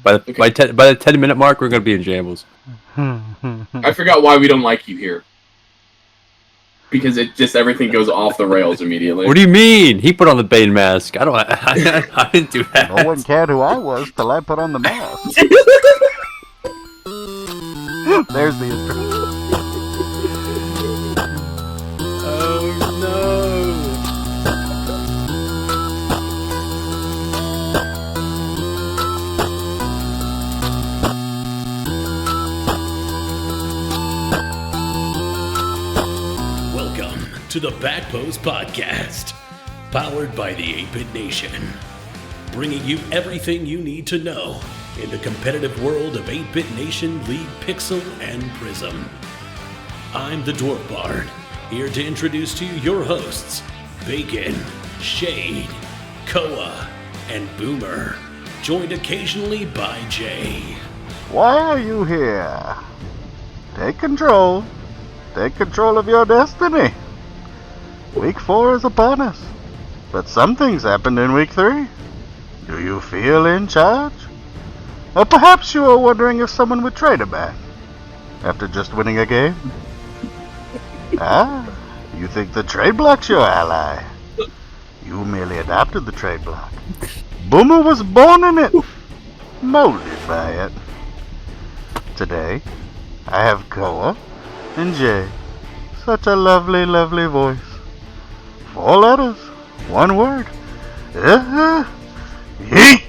By the 10-minute mark, we're gonna be in shambles. I forgot why we don't like you here. Because everything goes off the rails immediately. What do you mean? He put on the Bane mask. I didn't do that. No one cared who I was till I put on the mask. There's the intro. Oh no. Welcome to the Backpost Podcast, powered by the 8-Bit Nation, bringing you everything you need to know in the competitive world of 8-Bit Nation, League, Pixel, and Prism. I'm the Dwarf Bard, here to introduce to you your hosts, Bacon, Shade, Koa, and Boomer, joined occasionally by Jay. Why are you here? Take control. Take control of your destiny. Week 4 is upon us. But some things happened in Week 3. Do you feel in charge? Or perhaps you are wondering if someone would trade a man after just winning a game? You think the trade block's your ally. You merely adopted the trade block. Boomer was born in it, molded by it. Today, I have Koa and Jay. Such a lovely, lovely voice. 4 letters, 1 word. Yeet!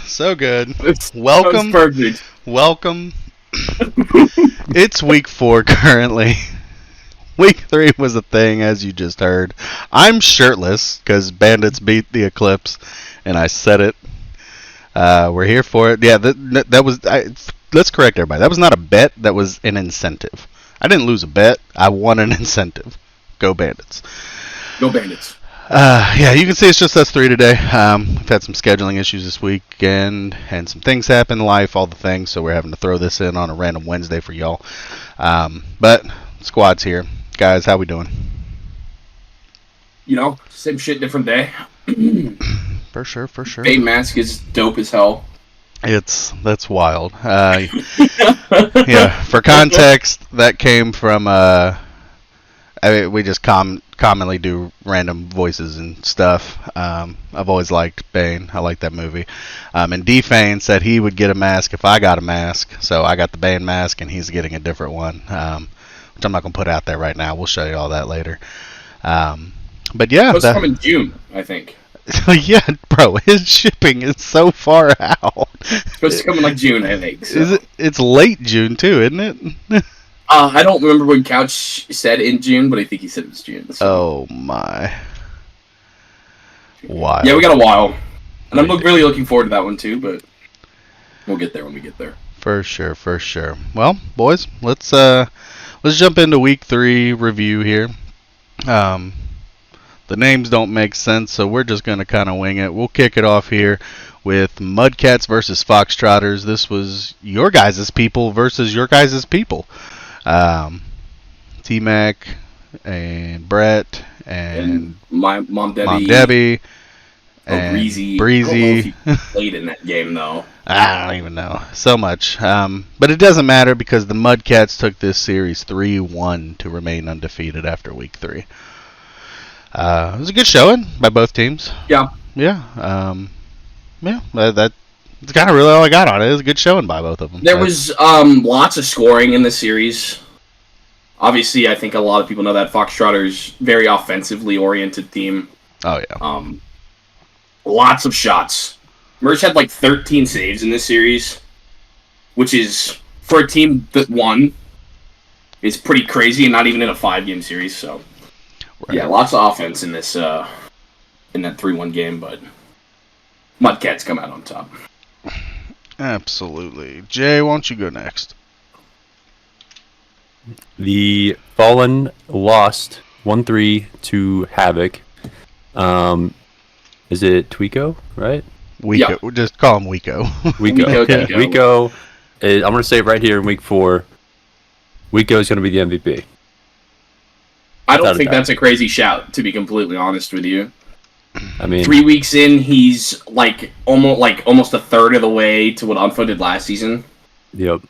So good. Welcome. Perfect. Welcome. It's week 4 currently. Week 3 was a thing, as you just heard. I'm shirtless because Bandits beat the Eclipse, and I said it. We're here for it. Yeah, that was. Let's correct everybody. That was not a bet. That was an incentive. I didn't lose a bet. I won an incentive. Go Bandits. Go Bandits. Yeah, you can see it's just us 3 today. We've had some scheduling issues this weekend, and some things happen in life, all the things, so we're having to throw this in on a random Wednesday for y'all. But squad's here. Guys, how we doing? You know, same shit, different day. For sure. Bane mask is dope as hell. That's wild. Yeah, for context, that came from we just commonly do random voices and stuff. I've always liked Bane. I like that movie. And D-Fane said he would get a mask if I got a mask, so I got the Bane mask, and he's getting a different one, which I'm not going to put out there right now. We'll show you all that later. But yeah. It's coming in June, I think. Yeah, bro, his shipping is so far out. It's supposed to come in like June, I think. So. Is it? It's late June too, isn't it? I don't remember when Couch said in June, but I think he said it was June. So. Oh my! Wow. Yeah, we got a while, and I'm really looking forward to that one too. But we'll get there when we get there. For sure. Well, boys, let's jump into week 3 review here. The names don't make sense, so we're just going to kind of wing it. We'll kick it off here with Mudcats versus Foxtrotters. This was your guys' people versus your guys' people. T-Mac and Brett and my Mom Debbie and Breezy. Breezy. I don't know if he played in that game, though. I don't even know. So much. But it doesn't matter because the Mudcats took this series 3-1 to remain undefeated after week 3. It was a good showing by both teams. Yeah. Yeah. That's kind of really all I got on it. It was a good showing by both of them. There was lots of scoring in the series. Obviously, I think a lot of people know that Foxtrotters very offensively oriented team. Oh yeah. Lots of shots. Merch had like 13 saves in this series, which is for a team that won is pretty crazy, and not even in a 5-game series. So. Right. Yeah, lots of offense in this in that 3-1 game, but Mudcats come out on top. Absolutely. Jay, why don't you go next? The Fallen lost 1-3 to Havoc. Is it Tweeko, right? Weeko. Yeah. Just call him Weeko. Weeko. I'm going to say it right here in week 4. Weeko is going to be the MVP. I don't think that's a crazy shout, to be completely honest with you. I mean, 3 weeks in, he's almost a third of the way to what Unfo did last season. Yep.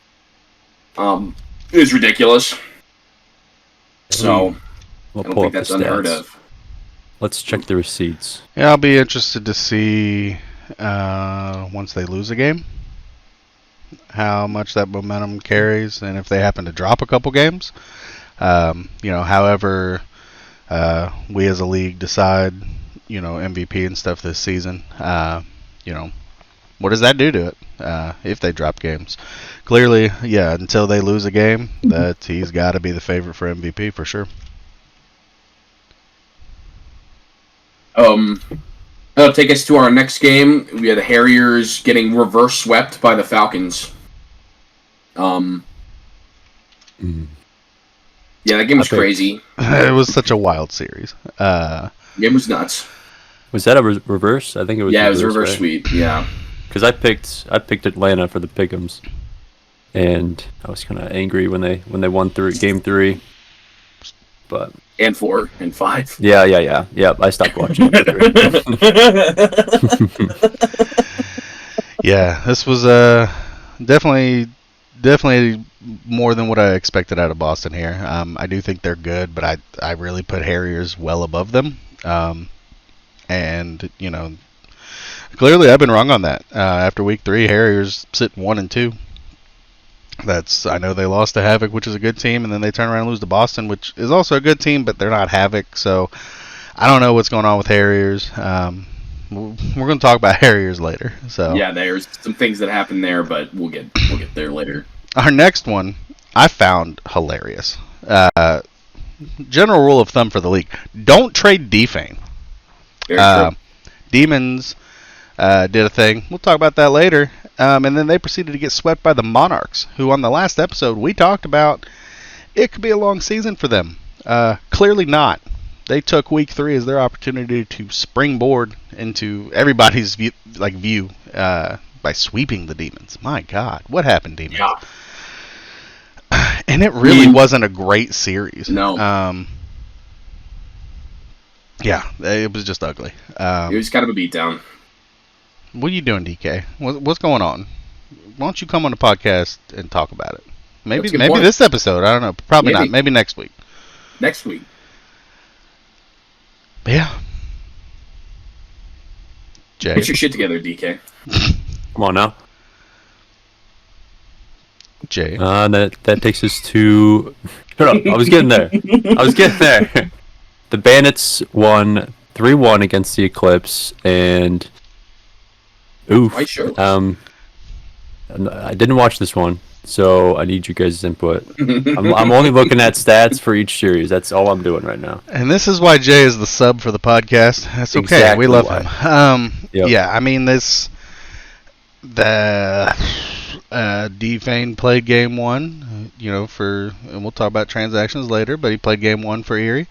It was ridiculous. So, We'll I don't pull think up the that's unheard stats. of. Let's check the receipts. Yeah, I'll be interested to see once they lose a game how much that momentum carries, and if they happen to drop a couple games. However, we as a league decide, MVP and stuff this season. What does that do to it if they drop games? Clearly, yeah, until they lose a game, that he's got to be the favorite for MVP for sure. That'll take us to our next game. We have the Harriers getting reverse swept by the Falcons. Yeah, that game was crazy. It was such a wild series. Game was nuts. Was that a reverse? I think it was. Yeah, it was a reverse right? sweep. Yeah. Because I picked Atlanta for the pick'ems, and I was kind of angry when they won through game 3. But And 4 and 5. yeah. I stopped watching. Yeah, this was definitely more than what I expected out of Boston here. I do think they're good, but I really put Harriers well above them. And clearly I've been wrong on that. After week 3, Harriers sit 1-2. I know they lost to Havoc, which is a good team, and then they turn around and lose to Boston, which is also a good team, but they're not Havoc. So I don't know what's going on with Harriers. We're going to talk about Harriers later. So yeah, there's some things that happen there, but we'll get there later. Our next one I found hilarious. General rule of thumb for the league: don't trade Defane. Very true. Demons did a thing. We'll talk about that later. And then they proceeded to get swept by the Monarchs, who on the last episode we talked about it could be a long season for them. Clearly not. They took week 3 as their opportunity to springboard into everybody's view by sweeping the Demons. My God, what happened, Demons? Yeah. And it really wasn't a great series. No. Yeah, it was just ugly. It was kind of a beatdown. What are you doing, DK? What's going on? Why don't you come on the podcast and talk about it? Maybe this episode. I don't know. Probably not. Maybe next week. Next week. Yeah. Jay. Get your shit together, DK. Come on now. Jay. That takes us to. Shut up! I was getting there. The Bandits won 3-1 against the Eclipse, and oof. Quite sure. I didn't watch this one, so I need you guys' input. I'm only looking at stats for each series. That's all I'm doing right now. And this is why Jay is the sub for the podcast. That's okay. Exactly we love why. him. Yep. Yeah, I mean Defane played game 1, and we'll talk about transactions later, but he played game 1 for Erie.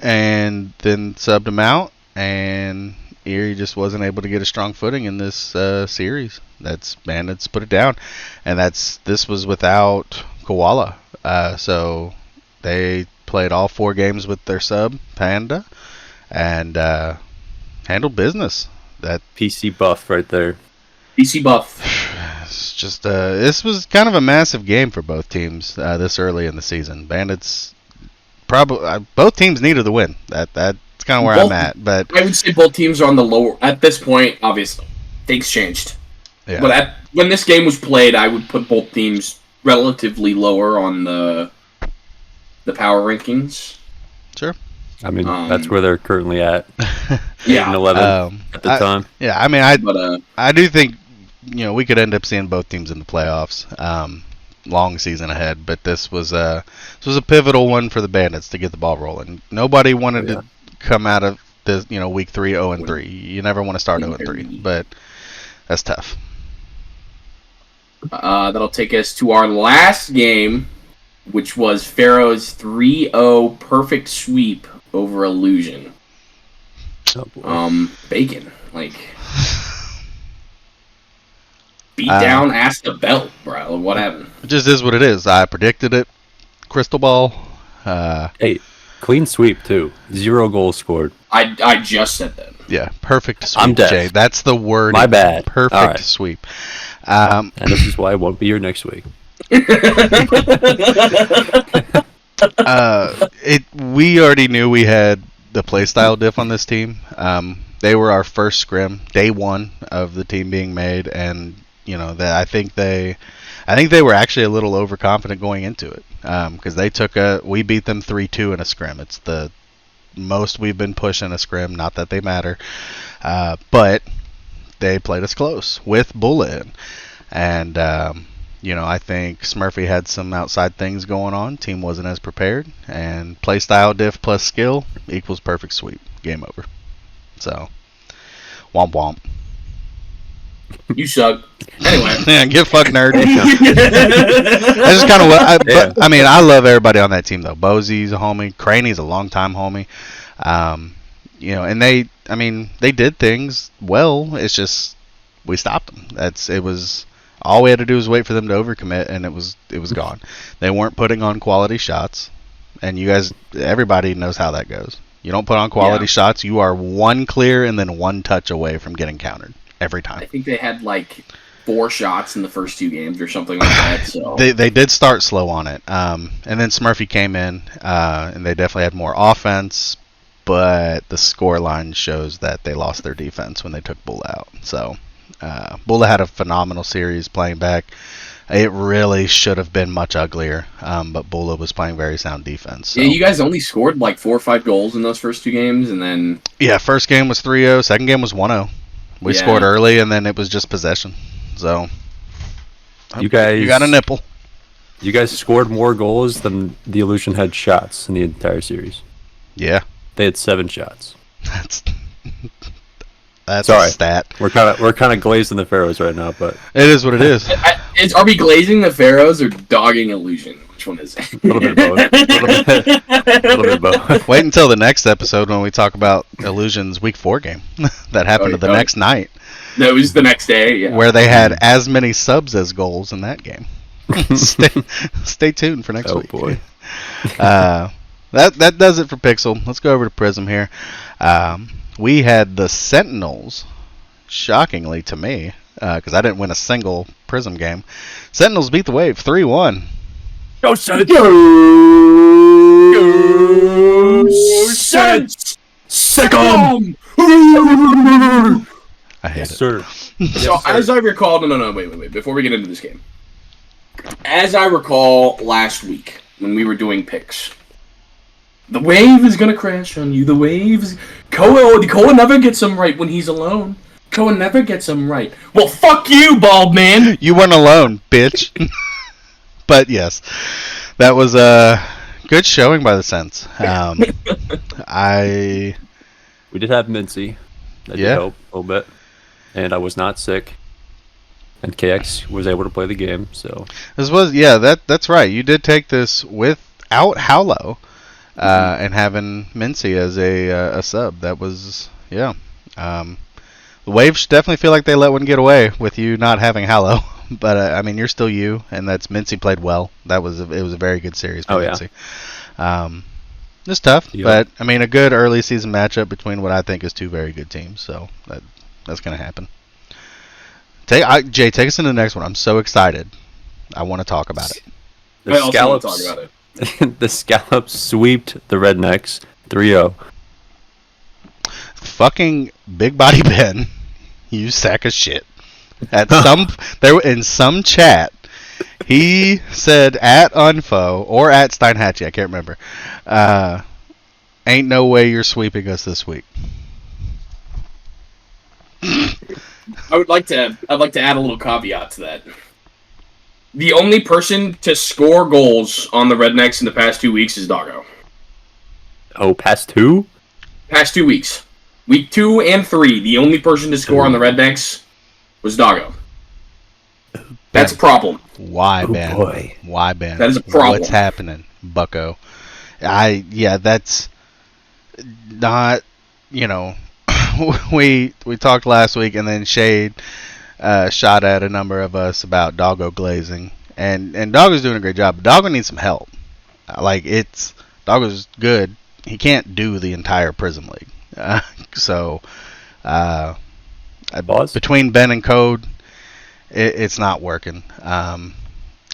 And then subbed him out, and Erie just wasn't able to get a strong footing in this series. That's Bandits put it down, and this was without Koala. So they played all 4 games with their sub Panda, and handled business. That PC buff right there. PC buff. It's just this was kind of a massive game for both teams this early in the season. Bandits probably both teams needed the win. That's kind of where I'm at. But I would say both teams are on the lower at this point. Obviously, things changed. Yeah. But when this game was played, I would put both teams relatively lower on the power rankings. Sure. I mean, that's where they're currently at. Yeah. 8-11 at the time. Yeah, I mean, I do think we could end up seeing both teams in the playoffs. Long season ahead, but this was a pivotal one for the Bandits to get the ball rolling. Nobody wanted to come out of this, week 3 0-3. You never want to start 0-3, but that's tough. That'll take us to our last game, which was Pharaoh's 3-0 perfect sweep over Illusion. Oh, boy. Bacon, beat down, ass to belt, bro. What happened? It just is what it is. I predicted it. Crystal ball. Hey, Clean sweep too. 0 goals scored. I just said that. Yeah, perfect sweep, I'm deaf. Jay. That's the word. My bad. Perfect All right. sweep. And this is why I won't be here next week. We already knew we had the playstyle diff on this team. They were our first scrim, day one of the team being made, and I think they were actually a little overconfident going into it because we beat them 3-2 in a scrim. It's the most we've been pushing a scrim. Not that they matter, but they played us close with Bullet in. And I think Smurfy had some outside things going on. Team wasn't as prepared, and playstyle diff plus skill equals perfect sweep. Game over. So, womp womp. You suck. Anyway. Yeah, get fuck nerd. That's just kind of what I love everybody on that team though. Bosey's a homie. Craney's a longtime homie. And they did things well. It's just we stopped them. It was all we had to do was wait for them to overcommit, and it was gone. They weren't putting on quality shots, and everybody knows how that goes. You don't put on quality shots, you are one clear and then one touch away from getting countered every time. I think they had 4 shots in the first 2 games or something like that. So they did start slow on it, and then Smurfy came in, and they definitely had more offense, but the score line shows that they lost their defense when they took Bull out. So Bulla had a phenomenal series playing back. It really should have been much uglier, but Bulla was playing very sound defense. So. Yeah, you guys only scored 4 or 5 goals in those first 2 games, and then... Yeah, first game was 3-0, second game was 1-0. We scored early, and then it was just possession. So, you got a nipple. You guys scored more goals than the Illusion had shots in the entire series. Yeah. They had 7 shots. That's Sorry. a stat. We're kind of glazing the Pharaohs right now, but it is what it is. Are we glazing the Pharaohs or dogging Illusion? Which one is it? A little bit of both. A little bit of both. Wait until the next episode when we talk about Illusion's Week 4 game that happened the next night. No, it was the next day. Yeah. Where they had as many subs as goals in that game. Stay tuned for next week. Oh boy. That does it for Pixel. Let's go over to Prism here. We had the Sentinels, shockingly to me, because I didn't win a single Prism game. Sentinels beat the Wave 3-1. Go Sens! Go Sens! Sick 'em! I hate it. Sir. So, as I recall... No, wait. Before we get into this game. As I recall last week, when we were doing picks... The wave is gonna crash on you. The wave is... Koa never gets them right when he's alone. Koa never gets them right. Well, fuck you, bald man! You weren't alone, bitch. But yes, that was a good showing by the Sens. We did have Mincy. That did help a little bit. And I was not sick. And KX was able to play the game, so... That's right. You did take this without Howlo. And having Mincy as a sub, that was the Wave should definitely feel like they let one get away with you not having Hallow. But you're still you, and that's Mincy played well. It was a very good series for Mincy. It's tough, but a good early season matchup between what I think is 2 very good teams. So that's gonna happen. Jay, take us into the next one. I'm so excited. I want to talk about it. I also want to talk about it. The Scallops sweeped the Rednecks 3-0. Fucking Big Body Ben, you sack of shit. In some chat, he said at Unfo or at Steinhatchee, I can't remember. Ain't no way you're sweeping us this week. I'd like to add a little caveat to that. The only person to score goals on the Rednecks in the past 2 weeks is Doggo. Oh, past 2? Past 2 weeks. Week 2 and 3, the only person to score on the Rednecks was Doggo. That's a problem. Why, Ben? Boy. Why, Ben? That is a problem. What's happening, bucko? That's not, we talked last week, and then Shade shot at a number of us about Doggo glazing, and Doggo's doing a great job. But Doggo needs some help. Doggo's good, he can't do the entire Prism League. Boss? Between Ben and Code, it's not working. I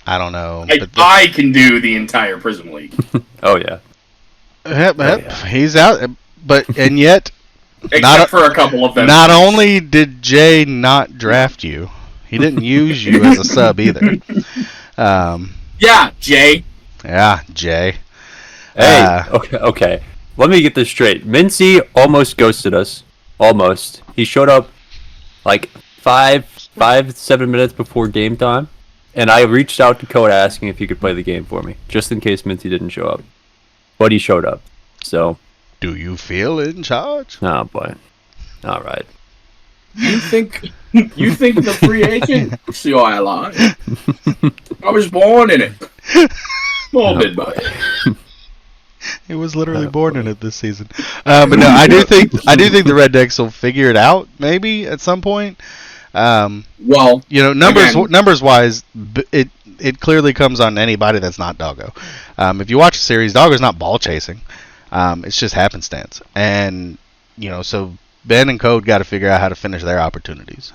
don't know. I can do the entire Prism League. Oh yeah. Yep, he's out. And yet, Except for a couple of them. Not only did Jay not draft you, he didn't use you as a sub either. Yeah, Jay. Yeah, Jay. Hey, okay. Let me get this straight. Mincy almost ghosted us. Almost. He showed up like 7 minutes before game time, and I reached out to Code asking if he could play the game for me, just in case Mincy didn't show up. But he showed up. So. Do you feel in charge? Oh boy. All right. You think the free agent? See why I lie. I was born in it. Molded by it. He was literally born in it this season. But no, I do think the Red Decks will figure it out maybe at some point. Well, numbers wise, it clearly comes on anybody that's not Doggo. If you watch the series, Doggo's not ball chasing. It's just happenstance, and so Ben and Code got to figure out how to finish their opportunities,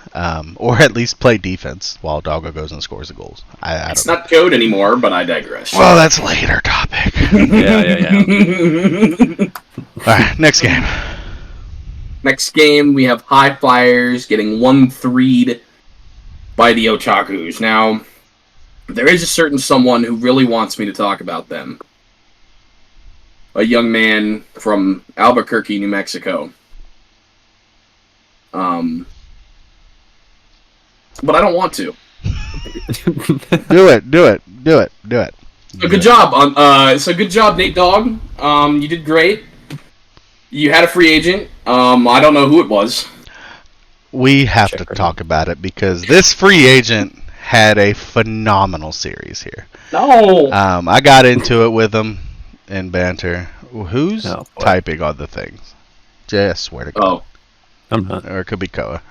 or at least play defense while Doggo goes and scores the goals. It's not Code anymore, but I digress. Well, that's a later topic. Yeah. All right, next game. Next game, we have High Flyers getting 1-3'd by the Otakus. Now, there is a certain someone who really wants me to talk about them. A young man from Albuquerque, New Mexico. But I don't want to. Do it. So good job. Good job, Nate Dogg. You did great. You had a free agent. I don't know who it was. We have to talk about it because this free agent had a phenomenal series here. No. I got into it with him in banter. Who's typing on the things? Jay, I swear to God. Oh. I'm not. Or it could be Koa.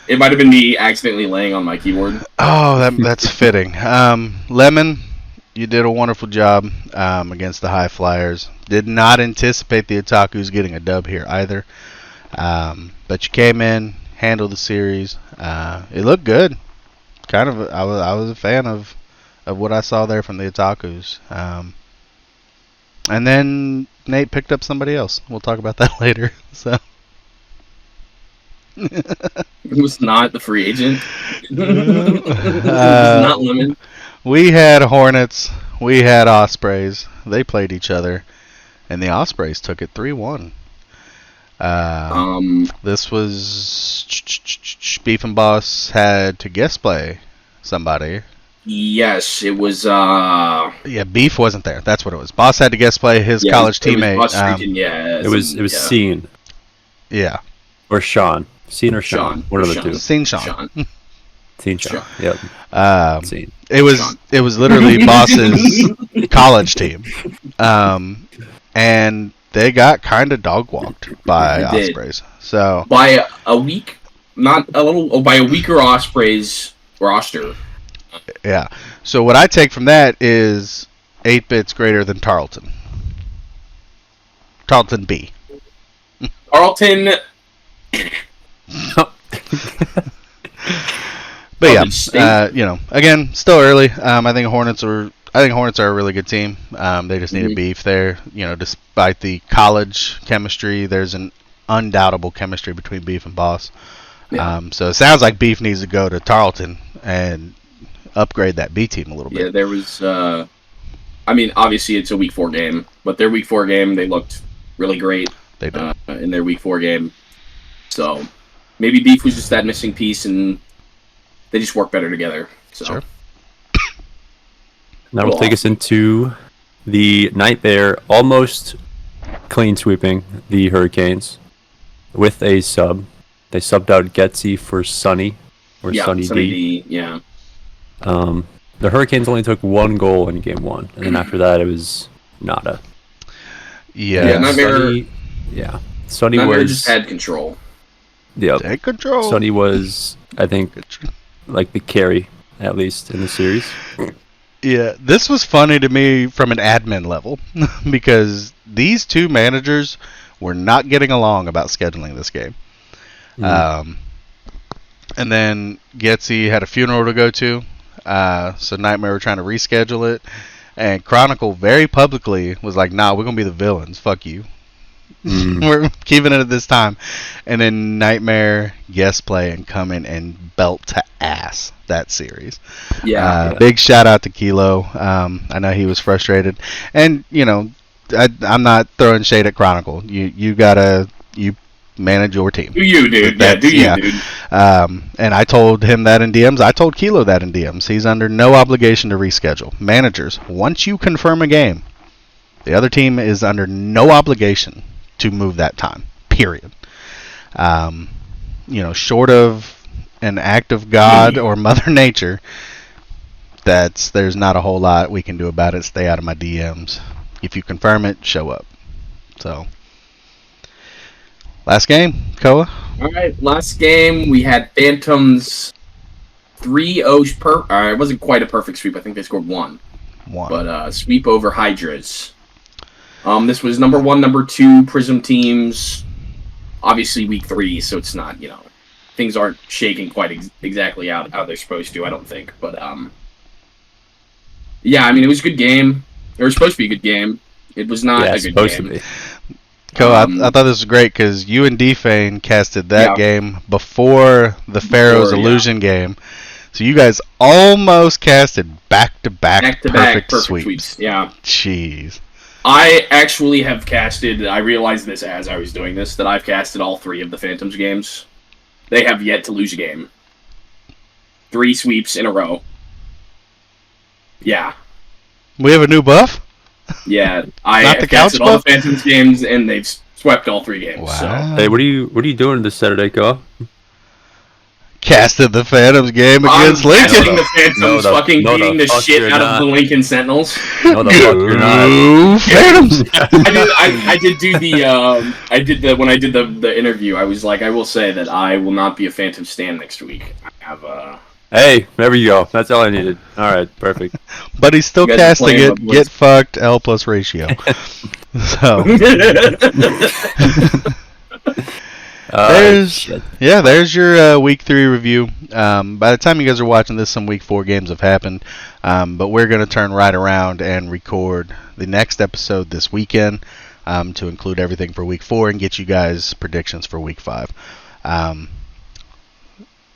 It might have been me accidentally laying on my keyboard. Oh, that's fitting. Lemon, you did a wonderful job against the High Flyers. Did not anticipate the Otakus getting a dub here either. But you came in, handled the series. It looked good. I was a fan of what I saw there from the Otakus. And then Nate picked up somebody else. We'll talk about that later. So. It was not the free agent. It was not Lemon. We had Hornets. We had Ospreys. They played each other, and the Ospreys took it 3-1. This was Beef and Boss had to guest play somebody. Yes, it was. Yeah, Beef wasn't there. That's what it was. Boss had to guest play his college teammate. It was Scene. Yeah. Or Sean. Scene or Sean. One of the two. Scene Sean. Scene Sean. Yep. Scene. It was literally Boss's college team. And they got kind of dog walked by Ospreys. So by a weak, not a little, by a weaker Ospreys roster. Yeah. So what I take from that is 8-bit's greater than Tarleton. Tarleton B. Tarleton. But yeah, again, still early. I think Hornets are a really good team. They just need a beef there. Despite the college chemistry, there's an undoubtable chemistry between Beef and Boss. Yeah. So it sounds like Beef needs to go to Tarleton and upgrade that B team a little bit. Yeah, there was. Obviously it's a Week 4 game, but their Week 4 game they looked really great. They did in their Week 4 game. So maybe Beef was just that missing piece, and they just work better together. So. Sure. That'll take us into the night there, almost clean sweeping the Hurricanes with a sub. They subbed out Getsy for Sunny Sunny D. Yeah. The Hurricanes only took one goal in game 1, and then after that it was nada. Yeah. Sunny Nightmare was just had control. Yep. Take control. Sunny was, I think, like the carry at least in the series. Yeah, this was funny to me from an admin level because these two managers were not getting along about scheduling this game. And then Getsy had a funeral to go to, so Nightmare were trying to reschedule it, and Chronicle very publicly was like, "Nah, we're gonna be the villains. Fuck you. We're keeping it at this time." And then Nightmare guest play and come in and belt to ass that series. Yeah. Big shout out to Kilo. I know he was frustrated, and I'm not throwing shade at Chronicle. You manage your team. Do you, dude? Yeah, do you, dude? And I told him that in DMs. I told Kilo that in DMs. He's under no obligation to reschedule. Managers, once you confirm a game, the other team is under no obligation to move that time. Period. Short of an act of God or Mother Nature, there's not a whole lot we can do about it. Stay out of my DMs. If you confirm it, show up. So, last game, Koa. All right, last game we had Phantoms 3-0. It wasn't quite a perfect sweep. I think they scored one. But sweep over Hydras. This was number 1, number 2 Prism teams. Obviously week 3, so it's not, things aren't shaking quite exactly out how they're supposed to, I don't think. But, yeah, I mean, it was a good game. It was supposed to be a good game. It was not a good game. To be. Ko, I thought this was great because you and D-Fane casted that game before the Pharaoh's Illusion game. So you guys almost casted back-to-back perfect sweeps. Yeah. Jeez. I actually have casted, I realized this as I was doing this, that I've casted all 3 of the Phantoms games. They have yet to lose a game. 3 sweeps in a row. Yeah. We have a new buff? Yeah, I have casted all the Phantoms games, and they've swept all 3 games. Wow. So. Hey, what are you doing this Saturday, Ko? Casted the Phantoms game against Lincoln. Casting the Phantoms, beating the shit out of the Lincoln Sentinels. No, the fuck you're not. Phantoms. When I did the interview, I was like, I will say that I will not be a Phantom stan next week. I have Hey, there we go. That's all I needed. All right, perfect. But he's still casting it. Get fucked L plus ratio. So there's your week 3 review. By the time you guys are watching this, some week 4 games have happened. But we're gonna turn right around and record the next episode this weekend to include everything for week 4 and get you guys predictions for week 5. I'm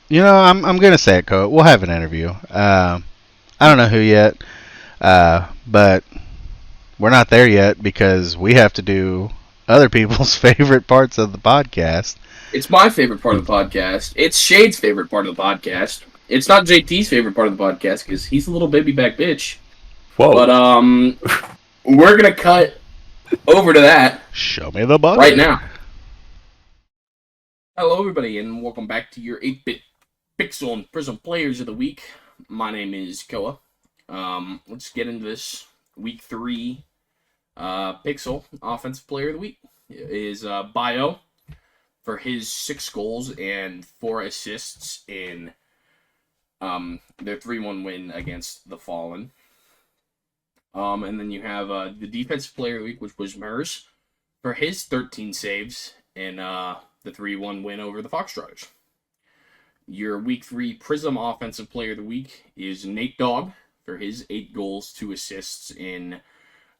gonna say it, Ko. We'll have an interview. I don't know who yet, but we're not there yet because we have to do other people's favorite parts of the podcast. It's my favorite part of the podcast. It's Shade's favorite part of the podcast. It's not JT's favorite part of the podcast because he's a little baby back bitch. Whoa. But we're gonna cut over to that. Show me the button right now. Hello, everybody, and welcome back to your 8-bit Pixel and Prism Players of the Week. My name is Koa. Let's get into this. Week 3 Pixel Offensive Player of the Week is Bio for his 6 goals and 4 assists in their 3-1 win against the Fallen. And then you have the Defensive Player of the Week, which was Mers, for his 13 saves in the 3-1 win over the Foxtrotters. Your Week 3 Prism Offensive Player of the Week is Nate Dogg for his 8 goals, 2 assists in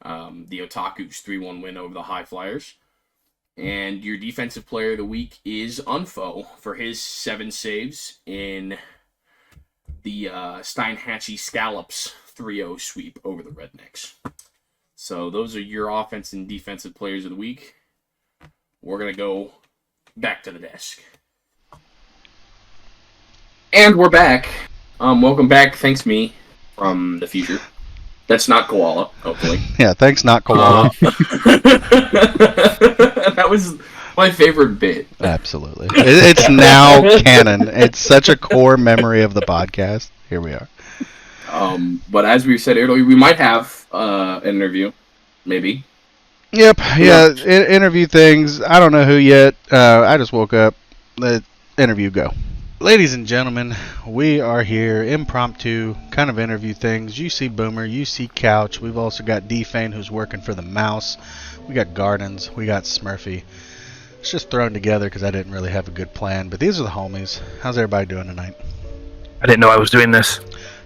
the Otaku's 3-1 win over the High Flyers. And your Defensive Player of the Week is Unfo for his 7 saves in the Steinhatchee Scallops 3-0 sweep over the Rednecks. So those are your offense and defensive players of the week. We're going to go back to the desk. And we're back. Welcome back. Thanks, me, from the future. That's not Koala, hopefully. Yeah, thanks, not Koala. That was my favorite bit. Absolutely. It's now canon. It's such a core memory of the podcast. Here we are. But as we said earlier, we might have an interview, maybe. Yep. Yeah. Interview things. I don't know who yet. I just woke up. The interview go. Ladies and gentlemen, we are here, impromptu, kind of interview things. You see Boomer, you see Couch. We've also got D-Fane, who's working for the Mouse. We got Gardens, we got Smurfy. It's just thrown together because I didn't really have a good plan. But these are the homies. How's everybody doing tonight? I didn't know I was doing this.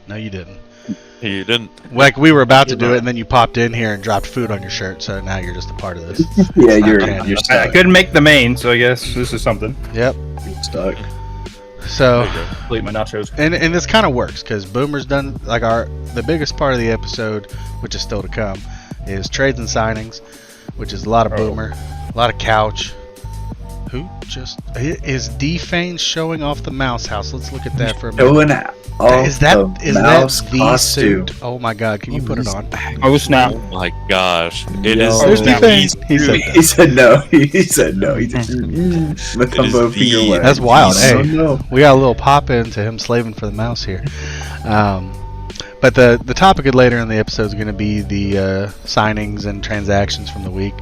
No, you didn't. You didn't. Like, we were about to do it, and then you popped in here and dropped food on your shirt, so now you're just a part of this. Yeah, You're you're I stuck. couldn't make the main, so I guess this is something. Yep. You're stuck. So, Delete my nachos. and this kind of works, because Boomer's done, like, the biggest part of the episode, which is still to come, is trades and signings, which is a lot of Boomer, a lot of Couch. Who just... Is D-Fane showing off the Mouse House? Let's look at that for a minute. Showing off Is that the mouse the costume. suit? Oh my god, can you put it on? Oh snap! Oh my gosh. It Yo. is. There's That D-Fane. He said He said no. He said no. He just with It is both the- finger away. That's wild. Oh, Hey, no. we got a little pop into him slaving for the mouse here. But the topic of later in the episode is going to be the signings and transactions from the week.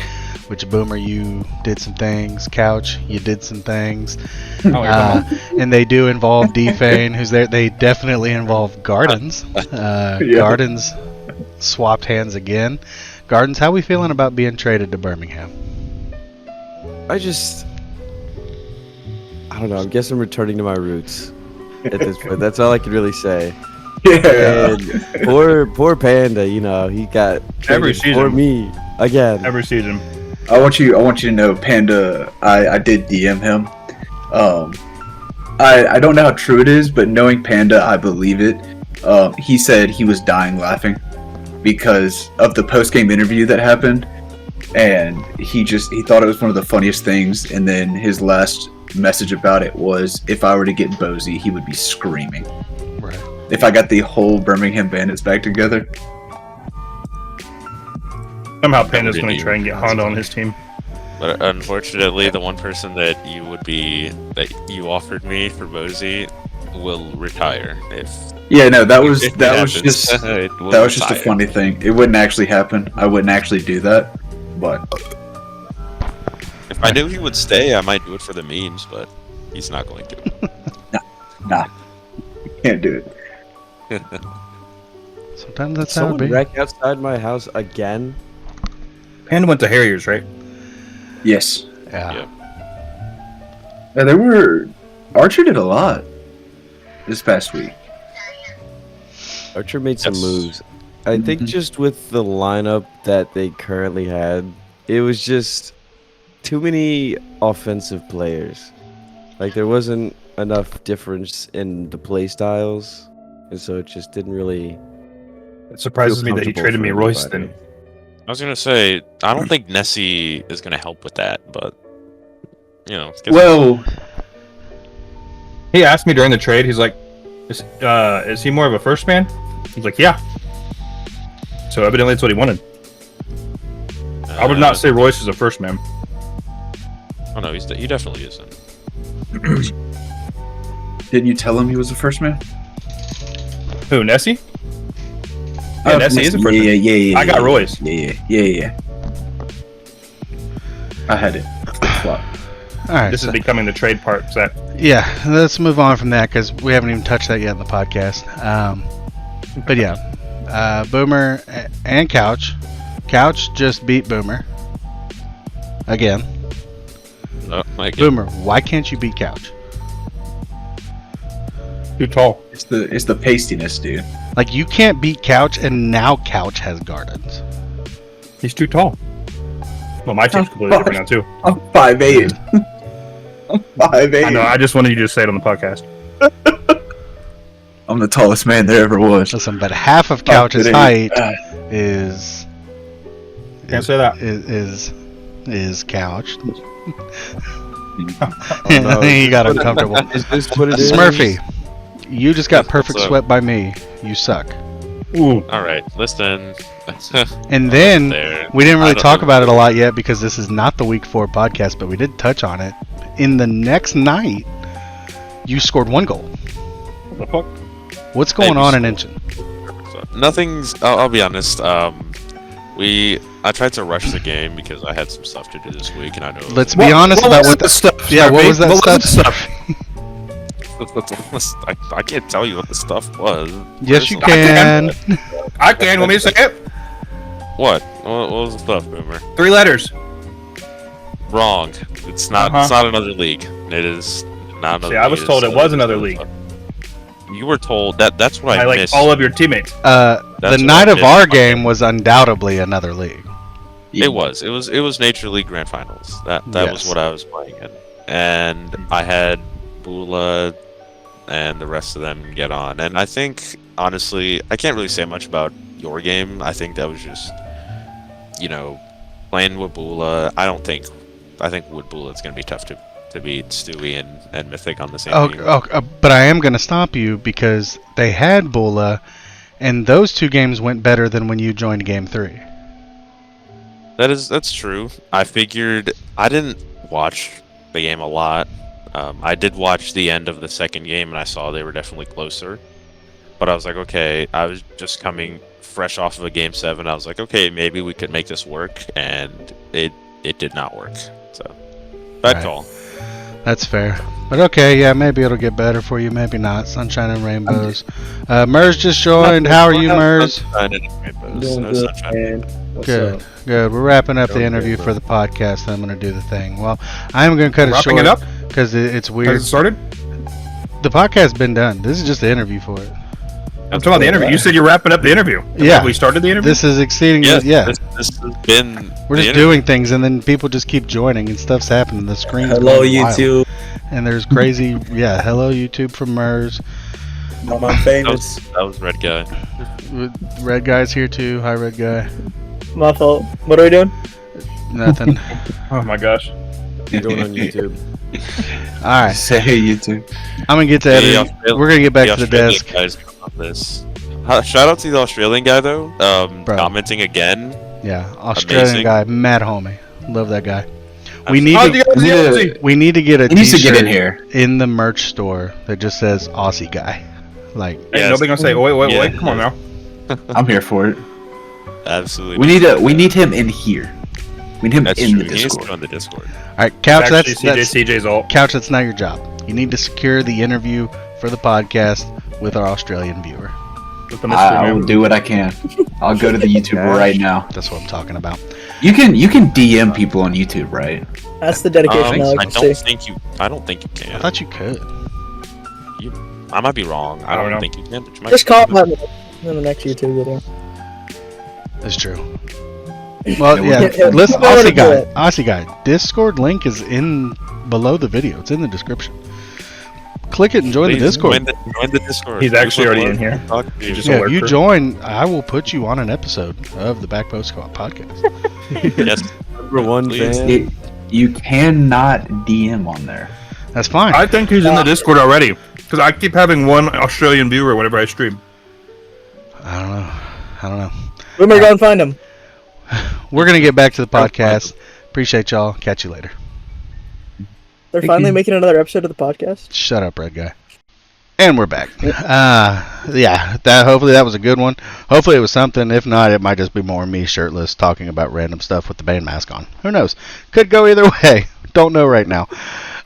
Which Boomer, you did some things. Couch, you did some things. And they do involve D-Fane, who's there. They definitely involve Gardens. Gardens swapped hands again. Gardens, how we feeling about being traded to Birmingham? I don't know. I guess I'm returning to my roots at this point. That's all I can really say. Yeah. And poor Panda, you know, he got Every traded for season. me again. Every season. I want you to know, Panda. I did DM him. I don't know how true it is, but knowing Panda, I believe it. He said he was dying laughing because of the post game interview that happened, and he thought it was one of the funniest things. And then his last message about it was, if I were to get Bozy, he would be screaming. Right. If I got the whole Birmingham Bandits back together. Somehow Panda's going to try and get Honda on his team. But unfortunately, the one person that you offered me for Bozy will retire if Yeah, no, that was if it that was happens. just It will that was just a retire. funny thing. It wouldn't actually happen. I wouldn't actually do that, but If I knew he would stay, I might do it for the memes, but he's not going to. nah, can't do it. Sometimes that's how it Someone be. wreck outside my house again. Panda went to Harriers, right? Yes, Yeah. yeah, there were. Archer did a lot this past week. Archer made some Yes. moves. I think just with the lineup that they currently had, it was just too many offensive players. Like there wasn't enough difference in the play styles, and so it just didn't really. It surprises me that he comfortable traded for me Royce everybody. then. I was gonna say I don't think Nessie is gonna help with that, but you know. Well, He asked me during the trade. He's like, "Is he more of a first man?" I was like, "Yeah." So evidently, that's what he wanted. I would not say Royce is a first man. Oh no, he definitely isn't. didn't you tell him he was the first man? Who, Nessie? Yeah, Nessie is a first man. Yeah. I got Royce. Yeah. I had it. Flip-flop. All right. This is becoming the trade part, Zach. Yeah, let's move on from that because we haven't even touched that yet in the podcast. But yeah, Boomer and Couch. Couch just beat Boomer again. Oh, my God. Boomer, why can't you beat Couch? Too tall. It's the pastiness, dude. Like, you can't beat Couch, and now Couch has Gardens. He's too tall. Well, my team's completely different now too. I'm 5'8". I'm 5'8". I know. I just wanted you to say it on the podcast. I'm the tallest man there ever was. Listen, but half of Couch's height is Can't say that. is Couch. Oh, no. He got uncomfortable. Is this what it is? Smurfy, you just got perfect What's up? swept by me. You suck. Ooh. All right, listen. And then There. we didn't I really don't talk know. about it a lot yet because this is not the Week 4 podcast, but we did touch on it. In the next night, you scored 1 goal. What the fuck? What's going Maybe on in so. Engine? Nothing's. I'll be honest. I tried to rush the game because I had some stuff to do this week, and I know. Let's be honest about what the stuff. Yeah, what was that What was stuff? the stuff? I can't tell you what the stuff was. Yes, you Personally. can. I can. Want me to say it? What? What was the stuff, Boomer? 3 letters. Wrong. It's not. Uh-huh. It's not another league. It is not another. See, I was league. told it It's was another league. You were told that. That's what I I like missed. all of your teammates. The That's what night I of missed. our game was undoubtedly another league. It was. It was Nature League Grand Finals. That was Yes. what I was playing in, and I had Bula and the rest of them get on. And I think honestly, I can't really say much about your game. I think that was just, playing with Bula. I think with Bula it's gonna be tough to beat Stewie and Mythic on the same team. But I am going to stop you because they had Bula, and those 2 games went better than when you joined Game 3. That's true. I figured I didn't watch the game a lot. I did watch the end of the second game, and I saw they were definitely closer. But I was like, okay, I was just coming fresh off of a Game 7. I was like, okay, maybe we could make this work, and it did not work. So, bad Right. call. That's fair. But okay, yeah, maybe it'll get better for you, maybe not. Sunshine and rainbows. Mers just joined. How are you, Mers? Sunshine and rainbows, Doing no good, sunshine. man. What's Good. up? Good. We're wrapping up the Doing interview good, for the podcast. I'm going to do the thing. Well, I'm going to cut it Wrapping short it up? because it's Has weird. it started? The podcast's been done. This is just the interview for it. I'm talking about the interview. You said you're wrapping up the interview. Yeah. Have we started the interview? This is exceeding. Yes, Yeah. this has been. We're the just interview. doing things, and then people just keep joining, and stuff's happening. The screen's Hello, going wild. YouTube. And there's crazy. Yeah. Hello, YouTube from Mers. I'm That famous. was Red Guy. Red guy's here too. Hi, Red guy. My fault. What are we doing? Nothing. Oh my gosh. Going on YouTube. All right. Say hey, YouTube. I'm gonna get to The editing. Australian- We're gonna get back to the Australian desk. guys on this. Shout out to the Australian guy though. Bro. Commenting again. Yeah, Australian Amazing. guy, mad homie. Love that guy. We need Oh, to. the We need to get a He needs to get in t-shirt here. in the merch store that just says Aussie guy. Like, Ain't Yes. nobody gonna say, oh, wait, Yeah. come on now. I'm here for it. Absolutely. We need him in here. We need him That's in true. the He needs to Discord. go on the Discord. all right, couch. Actually, That's CJ's alt. couch. That's not your job. You need to secure the interview for the podcast with our Australian viewer. With the mystery I will man. do what I can. I'll go to the YouTube right now. That's what I'm talking about. You can DM people on YouTube, right? That's the dedication I I like to don't see. think you. I don't think you I can. thought you could. I might be wrong. I I don't don't know. think you can. But you might Just be able comment in the next YouTube video. That's true. Well, yeah. Yeah, Listen, you know what Aussie to guy. do. Aussie guy. Discord link is in below the video. It's in the description. Click it and join the Please Discord. Join the Discord. He's actually already in here. Talk to you. Just Yeah, a if you lurker. join, I will put you on an episode of the Back Post podcast. Yes. Number one Please. fan. You cannot DM on there. That's fine. I think he's in the Discord already. Because I keep having one Australian viewer whenever I stream. I don't know. We're gonna go and find him. We're gonna get back to the podcast. Appreciate y'all. Catch you later. They're finally making another episode of the podcast. Shut up, red guy. And we're back. Yeah. Hopefully that was a good one. Hopefully it was something. If not, it might just be more me shirtless talking about random stuff with the band mask on. Who knows? Could go either way. Don't know right now.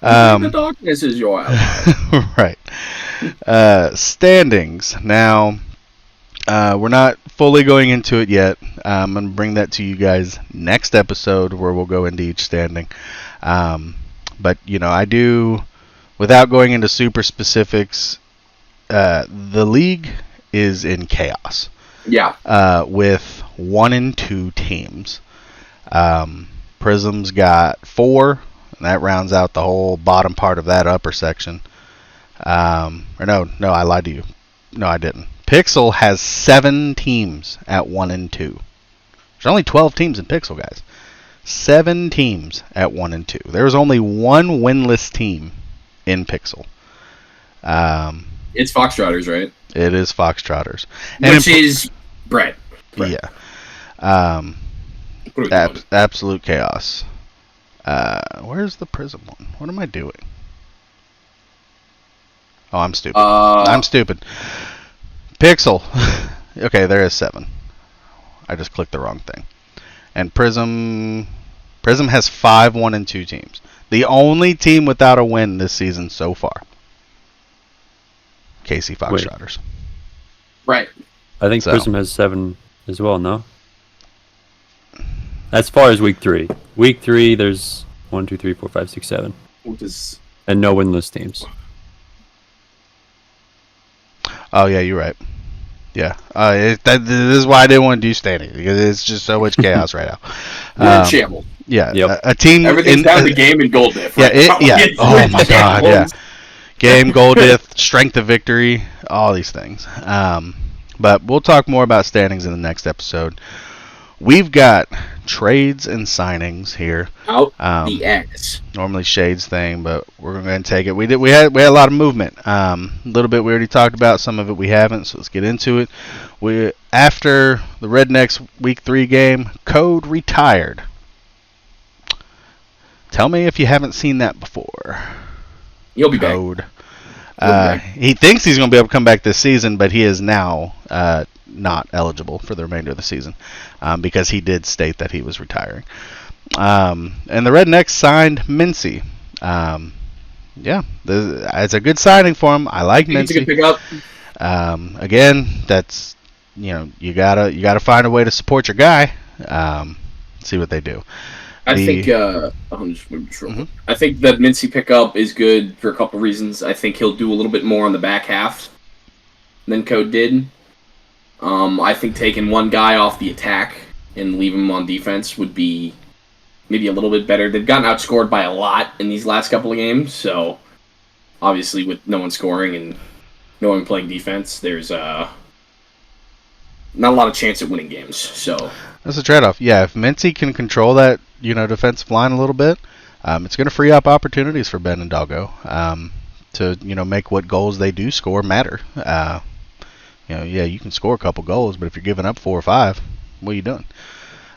The darkness is your ally. Right. Standings. Now, we're not fully going into it yet. I'm going to bring that to you guys next episode where we'll go into each standing. But, I do, without going into super specifics, the league is in chaos. Yeah. With 1 and 2 teams. Prism's got 4. And that rounds out the whole bottom part of that upper section. No, I lied to you. No, I didn't. Pixel has 7 teams at 1 and 2. There's only 12 teams in Pixel, guys. 7 teams at 1 and 2. There's only one winless team in Pixel. It's Foxtrotters, right? It is Foxtrotters. And Which is Brett. yeah. What are we doing? Absolute chaos. Where's the Prism one? What am I doing? Oh, I'm stupid. I'm stupid. Pixel. Okay, there is 7. I just clicked the wrong thing. And Prism has 5 1 and 2 teams. The only team without a win this season so far. KC Foxtrotters. Right. I think So- Prism has 7 as well, no? As far as week 3. Week 3, there's 1, 2, 3, 4, 5, 6, 7. Which is And no winless teams. Oh yeah, you're right. Yeah, this is why I didn't want to do standing, because it's just so much chaos right now. you're in shambles. Yeah, Yep. a team. Everything's down to game and gold diff. Yeah, right? yeah. It's Oh in my god, yeah. shambles. Game, goal diff, strength of victory, all these things. But we'll talk more about standings in the next episode. We've got trades and signings here. Out Um, the ass. Normally Shade's thing, but we're going to take it. We had a lot of movement. A little bit we already talked about. Some of it we haven't. So let's get into it. After the Rednecks Week 3 game, Code retired. Tell me if you haven't seen that before. You'll be back. Code. He thinks he's going to be able to come back this season, but he is now not eligible for the remainder of the season because he did state that he was retiring. And the Rednecks signed Mincy. It's a good signing for him. I like It's a good Mincy. pickup. Again, that's you gotta find a way to support your guy. See what they do. I think I think that Mincy pickup is good for a couple of reasons. I think he'll do a little bit more on the back half than Code did. I think taking one guy off the attack and leave him on defense would be maybe a little bit better. They've gotten outscored by a lot in these last couple of games, so obviously with no one scoring and no one playing defense, there's not a lot of chance at winning games. So That's a trade-off. Yeah, if Mincy can control that, defensive line a little bit, it's going to free up opportunities for Ben and Doggo to, make what goals they do score matter. You can score a couple goals, but if you're giving up 4 or 5, what are you doing?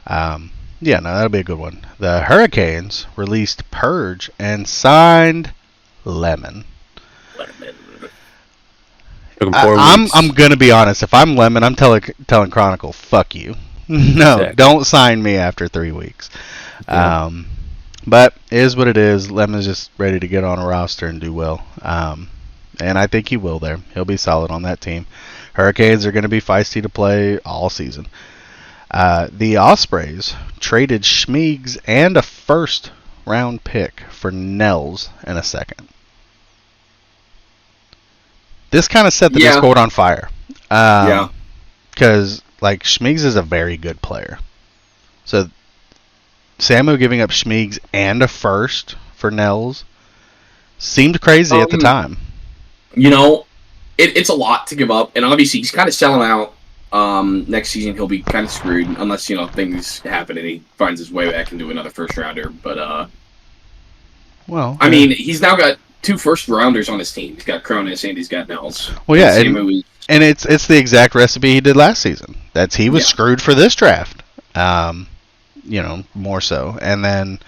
That'll be a good one. The Hurricanes released Purge and signed Lemon. Took him 4 weeks. I'm gonna be honest. If I'm Lemon, I'm telling Chronicle, fuck you. No, Exactly. don't sign me after 3 weeks. Yeah. But it is what it is. Lemon's just ready to get on a roster and do well. And I think he will there. He'll be solid on that team. Hurricanes are going to be feisty to play all season. The Ospreys traded Schmeigs and a first-round pick for Nels and a second. This kind of set the Discord on fire. Because, Schmeigs is a very good player. So, Samu giving up Schmeigs and a first for Nels seemed crazy at the time. It's a lot to give up, and obviously he's kind of selling out. Next season he'll be kind of screwed unless things happen and he finds his way back into another first rounder. But I mean, he's now got 2 first rounders on his team. He's got Cronus and he's got Nels. Well, yeah, and it's the exact recipe he did last season. He was screwed for this draft. More so, and then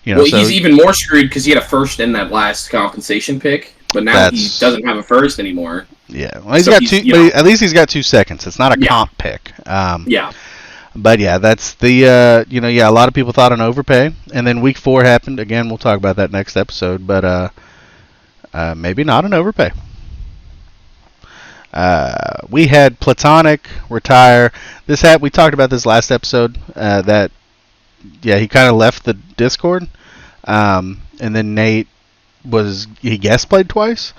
he's even more screwed because he had a first in that last compensation pick. But now he doesn't have a first anymore. Yeah, well, he's got 2. But at least he's got 2 seconds. It's not a comp pick. But yeah, that's the a lot of people thought an overpay, and then week 4 happened. Again, we'll talk about that next episode. But maybe not an overpay. We had Platonic retire. We talked about this last episode. He kind of left the Discord, and then Nate. He guest played twice,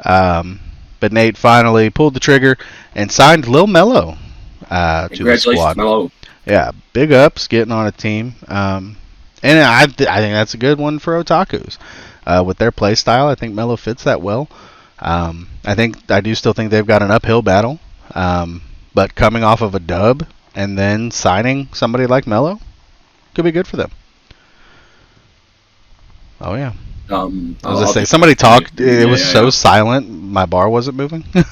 but Nate finally pulled the trigger and signed Lil Mello to the squad. Mello. Yeah, big ups getting on a team, and I think that's a good one for Otakus with their play style. I think Mello fits that well. I do still think they've got an uphill battle, but coming off of a dub and then signing somebody like Mello could be good for them. Oh yeah. I was gonna say somebody talked. It was so silent. My bar wasn't moving. We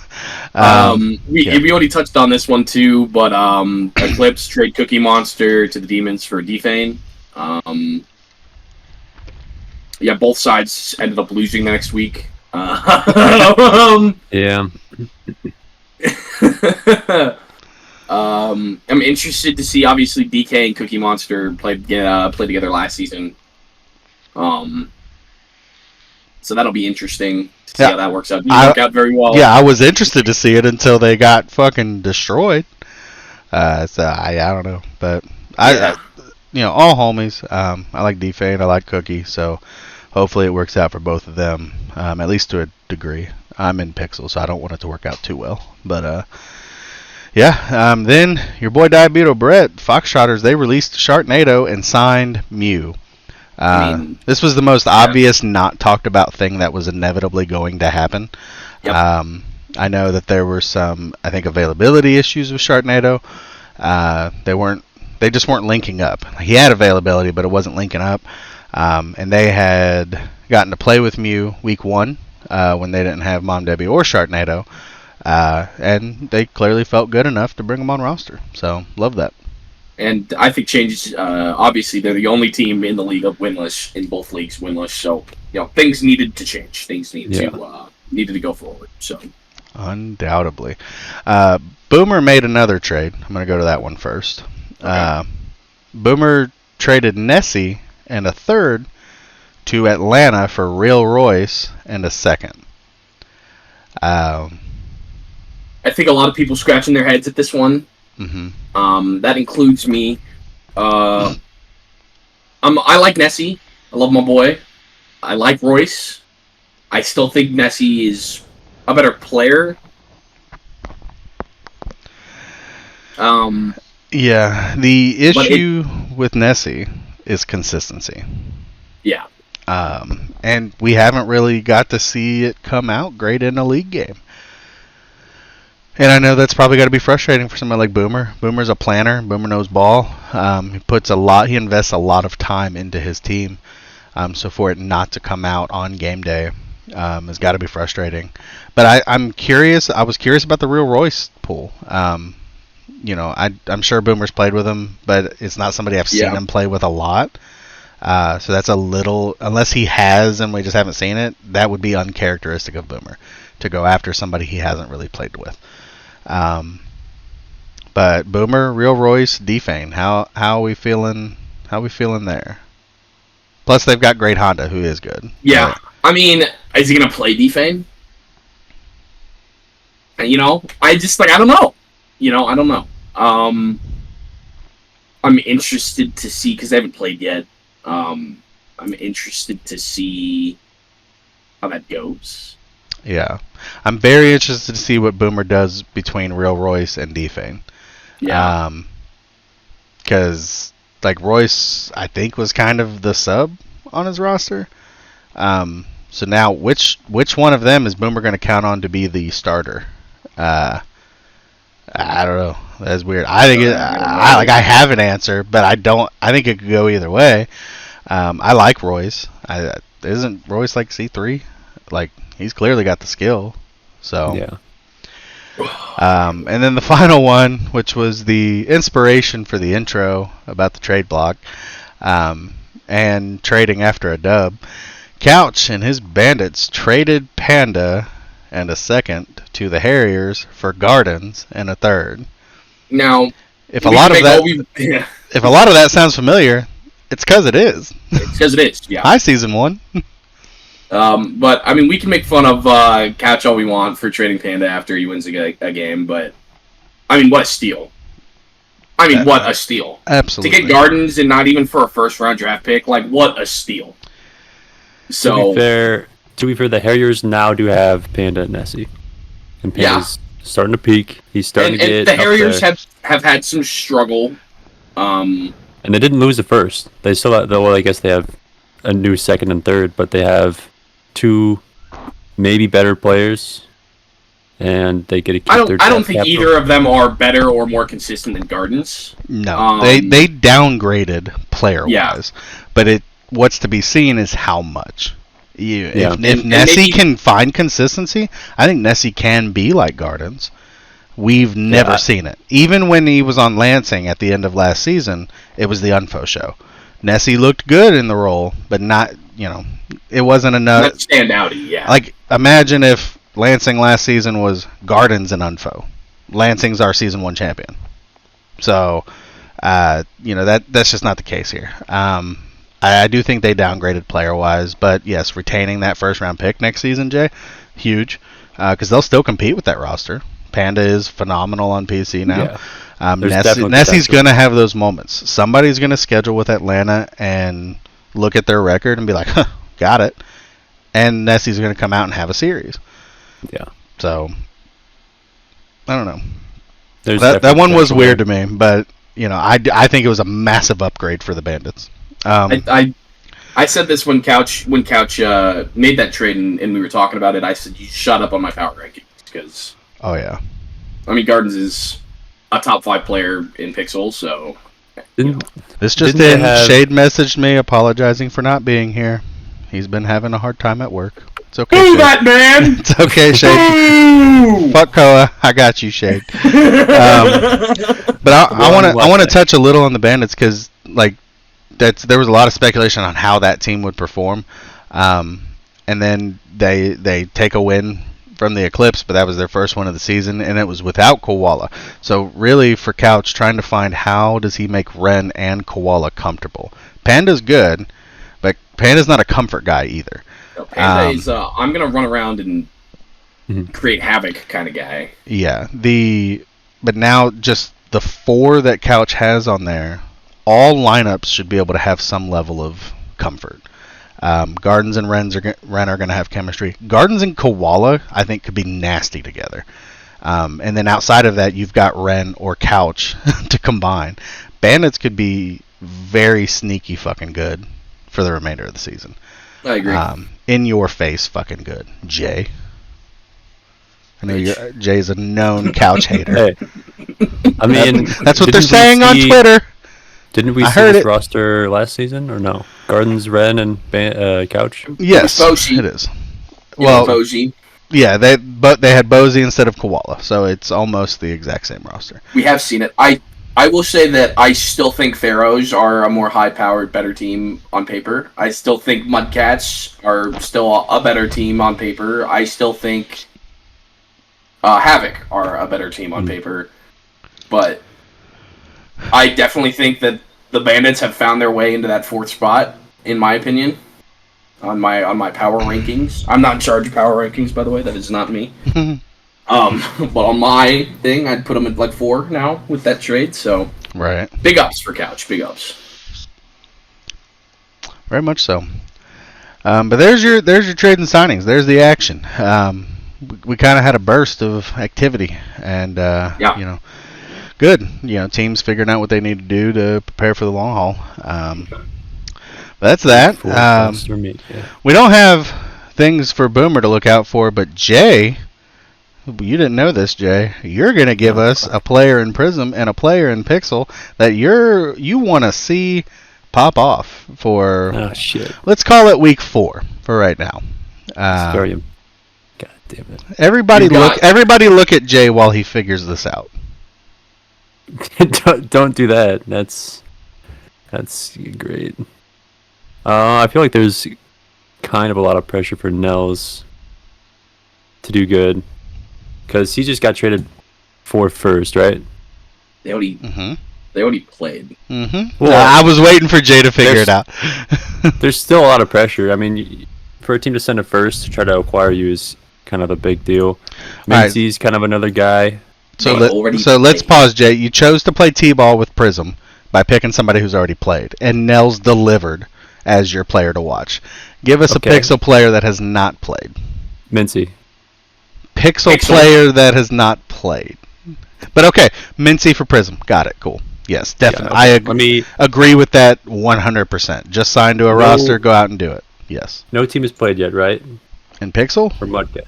already touched on this one too, but Eclipse trade Cookie Monster to the Demons for Defane. Both sides ended up losing the next week. Yeah. I'm interested to see. Obviously, DK and Cookie Monster played together last season. So that'll be interesting to see Yeah. how that works out. It didn't work out very well. Yeah, I was interested to see it until they got fucking destroyed. So I don't know, but I all homies. I like D-Fane, I like Cookie, so hopefully it works out for both of them, at least to a degree. I'm in Pixel, so I don't want it to work out too well, but then your boy Diabeto Brett, Foxtrotters, they released Sharknado and signed Mew. This was the most obvious, not talked about thing that was inevitably going to happen. Yep. I know that there were some, I think, availability issues with Sharknado. They just weren't linking up. He had availability, but it wasn't linking up. And they had gotten to play with Mew week 1 when they didn't have Mom Debbie or Sharknado. And they clearly felt good enough to bring him on roster. So, love that. And I think changes. Obviously, they're the only team in the league of winless, in both leagues winless. So, things needed to change. Things needed to go forward. So, undoubtedly, Boomer made another trade. I'm going to go to that one first. Okay. Boomer traded Nessie and a third to Atlanta for Real Royce and a second. I think a lot of people scratching their heads at this one. Mm-hmm. That includes me. I like Nessie. I love my boy. I like Royce. I still think Nessie is a better player. Yeah, the issue with Nessie is consistency. Yeah. And we haven't really got to see it come out great in a league game. And I know that's probably got to be frustrating for somebody like Boomer. Boomer's a planner. Boomer knows ball. He invests a lot of time into his team. So for it not to come out on game day has got to be frustrating. But I'm curious. I was curious about the Real Royce pool. I'm sure Boomer's played with him, but it's not somebody I've seen him play with a lot. So that's a little, unless he has and we just haven't seen it, that would be uncharacteristic of Boomer to go after somebody he hasn't really played with. But Boomer, Real Royce, D-Fane, how are we feeling? How are we feeling there? Plus, they've got Great Honda, who is good. Yeah, But, I mean, is he gonna play D-Fane? I don't know. I don't know. I'm interested to see because I haven't played yet. I'm interested to see how that goes. yeah, I'm very interested to see what Boomer does between Real Royce and D-Fane. Yeah. Because Royce, I think, was kind of the sub on his roster. So now, which one of them is Boomer going to count on to be the starter? I don't know. That's weird. I think I have an answer, but I don't. I think it could go either way. I like Royce. Isn't Royce like C3? He's clearly got the skill. So Yeah. And then the final one, which was the inspiration for the intro about the trade block, and trading after a dub. Couch and his Bandits traded Panda and a second to the Harriers for Gardens and a third. Now, if a lot of that sounds familiar, it's because it is. It's because it is. Yeah. Hi, season 1. But I mean, we can make fun of Couch all we want for trading Panda after he wins a game, but I mean, what a steal! What a steal! Absolutely. To get Gardens and not even for a first-round draft pick, what a steal! So To be fair, the Harriers now do have Panda and Nessie, and Panda's starting to peak. He's starting to get. And the up Harriers there. have had some struggle. And they didn't lose at first. They still have, I guess they have a new second and third, but they have 2 maybe better players, and they get a. I don't think either of them are better or more consistent than Gardens. No, they downgraded player-wise, but what's to be seen is how much. If Nessie can find consistency, I think Nessie can be like Gardens. We've never seen it. Even when he was on Lansing at the end of last season, it was the Unfo show. Nessie looked good in the role, but not, it wasn't enough. Not standouty, yeah. Imagine if Lansing last season was Gardens and Unfo. Lansing's our season 1 champion. So, that's just not the case here. I do think they downgraded player-wise, but yes, retaining that first-round pick next season, Jay, huge, because they'll still compete with that roster. Panda is phenomenal on PC now. Yeah. There's definitely Nessie's potential. going to have those moments. Somebody's going to schedule with Atlanta and look at their record and be like, huh, got it. And Nessie's going to come out and have a series. Yeah. So, I don't know. There's That definitely one was potential weird there. to me, but, I think it was a massive upgrade for the Bandits. I said this when Couch made that trade and we were talking about it. I said, you shut up on my power rankings because Oh, yeah. I mean Gardens is a top 5 player in Pixel, so This just Didn't they in. have- Shade messaged me apologizing for not being here. He's been having a hard time at work. It's okay, boo Shade. that man. It's okay, Shade. Boo! Fuck Koa. I got you, Shade. But I want to touch a little on the Bandits because there was a lot of speculation on how that team would perform, and then they take a win from the Eclipse, but that was their first one of the season, and it was without Koala. So really, for Couch, trying to find how does he make Ren and Koala comfortable. Panda's good, but Panda's not a comfort guy either. No, Panda is I'm gonna run around and create havoc kind of guy. Yeah, but now just the 4 that Couch has on there, all lineups should be able to have some level of comfort. Gardens and Ren are going to have chemistry. Gardens and Koala, I think, could be nasty together. And then outside of that, you've got Ren or Couch to combine. Bandits could be very sneaky fucking good for the remainder of the season. I agree. In your face fucking good. Jay. I know Jay's a known Couch hater. Hey, I mean, That's what they're didn't we saying on see- Twitter. Didn't we I see heard this it. roster last season or no? Gardens, Ren, and Couch. Yes, Boshi. it is. Well, Boji. yeah, they had Bozy instead of Koala, so it's almost the exact same roster. We have seen it. I will say that I still think Pharaohs are a more high-powered, better team on paper. I still think Mudcats are still a better team on paper. I still think Havoc are a better team on paper. But I definitely think that the Bandits have found their way into that 4th spot, in my opinion, on my power rankings. I'm not in charge of power rankings, by the way. That is not me. But on my thing, I'd put them at 4 now with that trade. So Right. big ups for Couch. Big ups. Very much so. But there's your trade and signings. There's the action. We kind of had a burst of activity, and good. Teams figuring out what they need to do to prepare for the long haul. That's that. Full roster meet, yeah. We don't have things for Boomer to look out for, but Jay, you didn't know this, Jay. You're gonna give us a player in Prism and a player in Pixel that you want to see pop off for. Oh shit! Let's call it week 4 for right now. God damn it! Everybody look at Jay while he figures this out. don't do that. That's great. I feel like there's kind of a lot of pressure for Nels to do good because he just got traded for first, right? They already played. Well, I was waiting for Jay to figure it out. There's still a lot of pressure. I mean, for a team to send a first to try to acquire you is kind of a big deal. Mincy's kind of another guy. So let's pause, Jay. You chose to play T-ball with Prism by picking somebody who's already played, and Nels delivered as your player to watch. Give us a Pixel player that has not played. Mincy. Pixel player that has not played. But okay, Mincy for Prism. Got it. Cool. Yes, definitely. Yeah, I agree with that 100%. Just sign to a roster, go out and do it. Yes. No team has played yet, right? In Pixel? For Mudcat.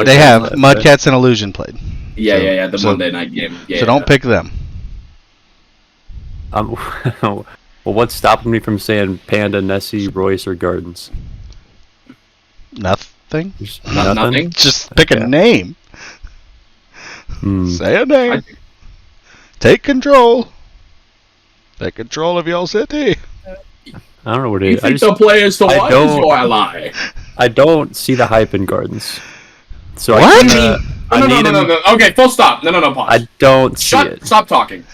They have. Mudcats and Illusion played. Yeah. The Monday night game. Yeah, so don't pick them. Well, what's stopping me from saying Panda, Nessie, Royce, or Gardens? Nothing. Nothing. Just pick a name. Say a name. Take control. Take control of your city. I don't know what it You is. think the players to watch or I lie? I don't see the hype in Gardens. So what? No. Okay, full stop. No, pause. I don't see it. Stop talking.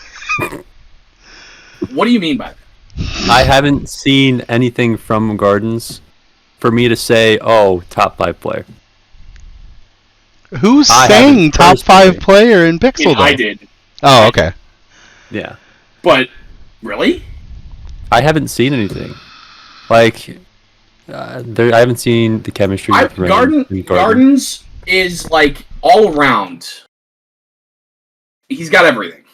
What do you mean by that? I haven't seen anything from Gardens for me to say, oh, top 5 player. Who's I saying haven't top 5 personally. player in Pixel? I though? did, Oh, okay. Yeah. but really, I haven't seen anything. Like, I haven't seen the chemistry with Rain and Gardens is like all around. He's got everything.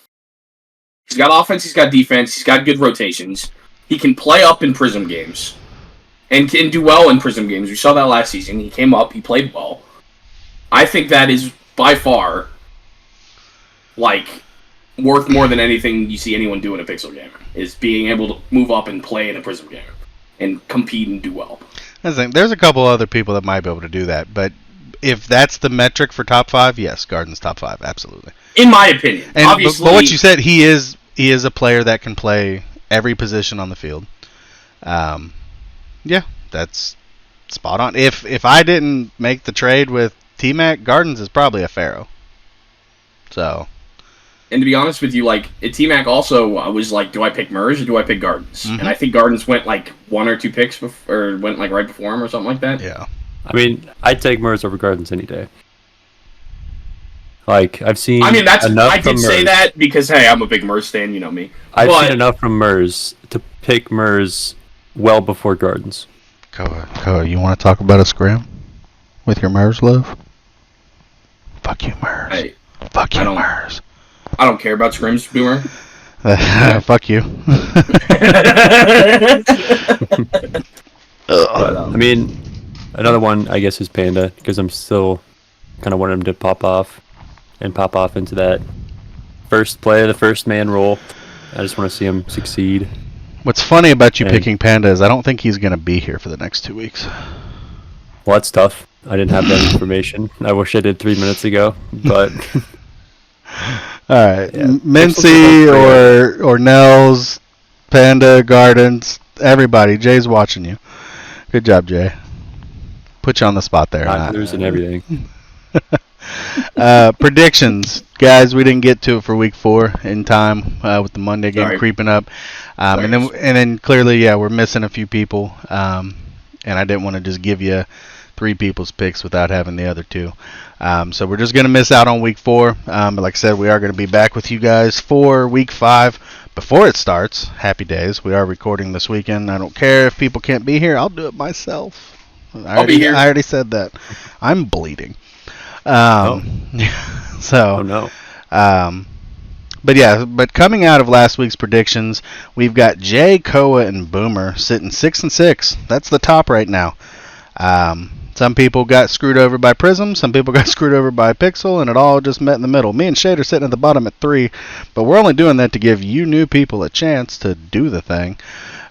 He's got offense. He's got defense. He's got good rotations. He can play up in Prism games, and can do well in Prism games. We saw that last season. He came up. He played well. I think that is by far like worth more than anything you see anyone do in a Pixel game. Is being able to move up and play in a Prism game and compete and do well. There's a couple other people that might be able to do that, but if that's the metric for top 5, yes, Garden's top 5, absolutely. In my opinion, And obviously, but what you said, he is a player that can play every position on the field. Yeah, that's spot on. If I didn't make the trade with T-Mac, Gardens is probably a Pharaoh. So. And to be honest with you, like at T-Mac also, I was like, do I pick Merge or do I pick Gardens? Mhm. And I think Gardens went like 1 or 2 picks, or went like right before him or something like that. Yeah. I mean, I'd take Mers over Gardens any day. Like, I've seen I mean, enough I did from say Mers. that because hey, I'm a big Merge fan, you know me. I've But- seen enough from Mers to pick Mers well before Gardens. Koa, you want to talk about a scrim with your Mers love? Fuck you, Mers. Hey, Fuck you, I don't- Mers. I don't care about scrims, Boomer. Fuck you. But, I mean, another one, I guess, is Panda, because I'm still kind of wanting him to pop off into that first play, the first man role. I just want to see him succeed. What's funny about you And- picking Panda is I don't think he's going to be here for the next 2 weeks. Well, that's tough. I didn't have that information. I wish I did 3 minutes ago, but All right, Yeah. Mincy or Nels, Panda, Gardens, everybody. Jay's watching you. Good job, Jay. Put you on the spot there. knockers and everything. Predictions, guys. We didn't get to it for week 4 in time with the Monday game Sorry. creeping up, and then clearly, yeah, we're missing a few people, and I didn't want to just give you 3 people's picks without having the other 2. So we're just gonna miss out on week 4. But like I said, we are gonna be back with you guys for week 5 before it starts. Happy days. We are recording this weekend. I don't care if people can't be here. I'll do it myself. I'll be here. I already said that. I'm bleeding. Oh So, no. but coming out of last week's predictions, we've got Jay, Koa, and Boomer sitting 6-6. That's the top right now. Some people got screwed over by Prism, some people got screwed over by Pixel, and it all just met in the middle. Me and Shade are sitting at the bottom at 3, but we're only doing that to give you new people a chance to do the thing.